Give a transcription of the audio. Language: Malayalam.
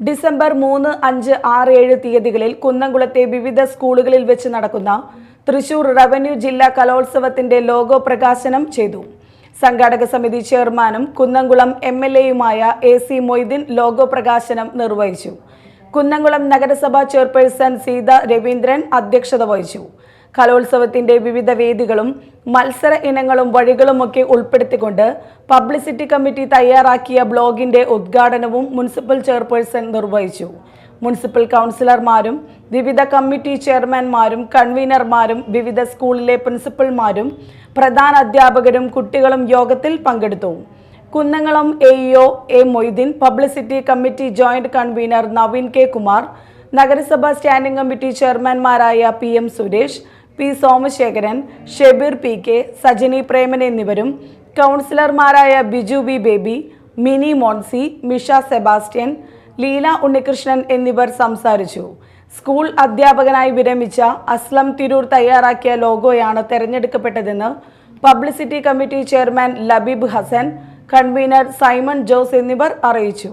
ഡിസംബർ 3, 5, 6, 7 തീയതികളിൽ കുന്നംകുളത്തെ വിവിധ സ്കൂളുകളിൽ വെച്ച് നടക്കുന്ന തൃശൂർ റവന്യൂ ജില്ലാ കലോത്സവത്തിന്റെ ലോഗോ പ്രകാശനം ചെയ്തു. സംഘാടക സമിതി ചെയർമാനും കുന്നംകുളം MLAയുമായ AC മൊയ്തീൻ ലോഗോ പ്രകാശനം നിർവഹിച്ചു. കുന്നംകുളം നഗരസഭാ ചെയർപേഴ്സൺ സീത രവീന്ദ്രൻ അധ്യക്ഷത വഹിച്ചു. കലോത്സവത്തിന്റെ വിവിധ വേദികളും മത്സര ഇനങ്ങളും വഴികളുമൊക്കെ ഉൾപ്പെടുത്തിക്കൊണ്ട് പബ്ലിസിറ്റി കമ്മിറ്റി തയ്യാറാക്കിയ ബ്ലോഗിന്റെ ഉദ്ഘാടനവും മുനിസിപ്പൽ ചെയർപേഴ്സൺ നിർവഹിച്ചു. മുനിസിപ്പൽ കൗൺസിലർമാരും വിവിധ കമ്മിറ്റി ചെയർമാൻമാരും കൺവീനർമാരും വിവിധ സ്കൂളിലെ പ്രിൻസിപ്പൽമാരും പ്രധാന അധ്യാപകരും കുട്ടികളും യോഗത്തിൽ പങ്കെടുത്തു. Kunnamkulam AEO A Moideen, publicity committee joint convener Naveen K Kumar, നഗരസഭാ സ്റ്റാൻഡിംഗ് കമ്മിറ്റി ചെയർമാൻമാരായ PM Suresh, P Somasekharan, Shebeer PK, Sajini Preman എന്നിവരും കൗൺസിലർമാരായ Biju B Baby, Mini Monsy, Misha Sebastian, Leela Unnikrishnan എന്നിവർ സംസാരിച്ചു. സ്കൂൾ അധ്യാപകനായി വിരമിച്ച അസ്ലം തിരൂർ തയ്യാറാക്കിയ ലോഗോയാണ് തെരഞ്ഞെടുക്കപ്പെട്ടതെന്ന് publicity committee chairman Labeeb Hasan, convener Simon Jose എന്നിവർ അറിയിച്ചു.